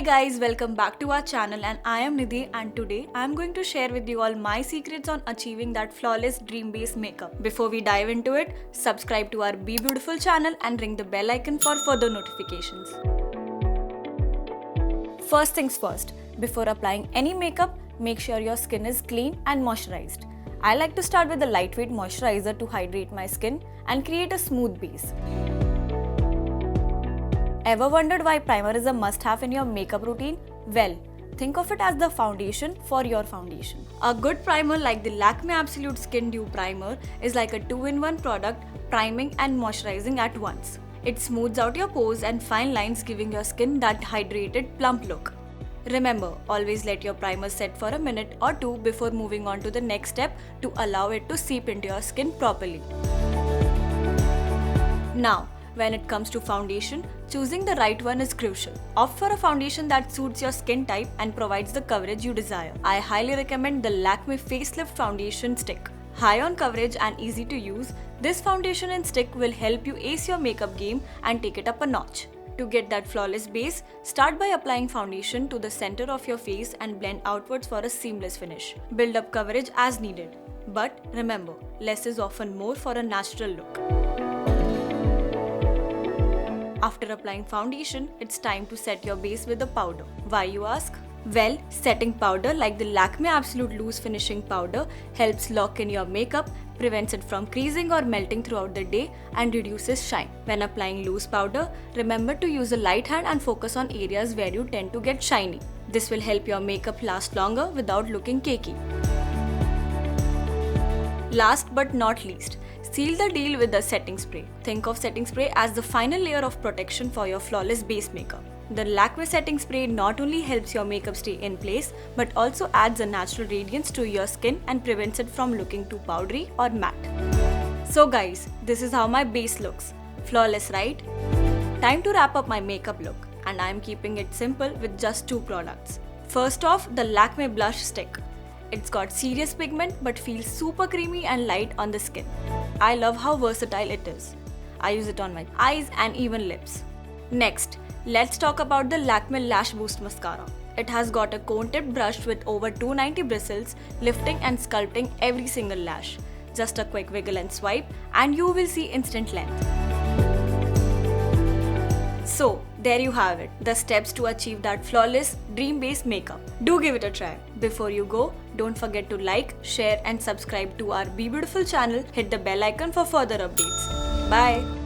guys, welcome back to our channel and I am Nidhi, and today I am going to share with you all my secrets on achieving that flawless dream based makeup. Before we dive into it, subscribe to our Be Beautiful channel and ring the bell icon for further notifications. First things first, before applying any makeup, make sure your skin is clean and moisturized. I like to start with a lightweight moisturizer to hydrate my skin and create a smooth base. Ever wondered why primer is a must-have in your makeup routine? Well, think of it as the foundation for your foundation. A good primer like the Lakme Absolute Skin Dew Primer is like a 2-in-1 product, priming and moisturizing at once. It smooths out your pores and fine lines, giving your skin that hydrated, plump look. Remember, always let your primer set for a minute or two before moving on to the next step to allow it to seep into your skin properly. Now, when it comes to foundation, choosing the right one is crucial. Opt for a foundation that suits your skin type and provides the coverage you desire. I highly recommend the Lakme Facelift Foundation Stick. High on coverage and easy to use, this foundation and stick will help you ace your makeup game and take it up a notch. To get that flawless base, start by applying foundation to the center of your face and blend outwards for a seamless finish. Build up coverage as needed. But remember, less is often more for a natural look. After applying foundation, it's time to set your base with a powder. Why, you ask? Well, setting powder like the Lakme Absolute Loose Finishing Powder helps lock in your makeup, prevents it from creasing or melting throughout the day, and reduces shine. When applying loose powder, remember to use a light hand and focus on areas where you tend to get shiny. This will help your makeup last longer without looking cakey. Last but not least, seal the deal with the setting spray. Think of setting spray as the final layer of protection for your flawless base makeup. The Lakme setting spray not only helps your makeup stay in place, but also adds a natural radiance to your skin and prevents it from looking too powdery or matte. So guys, this is how my base looks. Flawless, right? Time to wrap up my makeup look, and I am keeping it simple with just 2 products. First off, the Lakme Blush Stick. It's got serious pigment but feels super creamy and light on the skin. I love how versatile it is. I use it on my eyes and even lips. Next, let's talk about the Lakme Lash Boost Mascara. It has got a cone-tipped brush with over 290 bristles, lifting and sculpting every single lash. Just a quick wiggle and swipe, and you will see instant length. So, there you have it, the steps to achieve that flawless, dream-based makeup. Do give it a try. Before you go, don't forget to like, share and subscribe to our Be Beautiful channel. Hit the bell icon for further updates. Bye!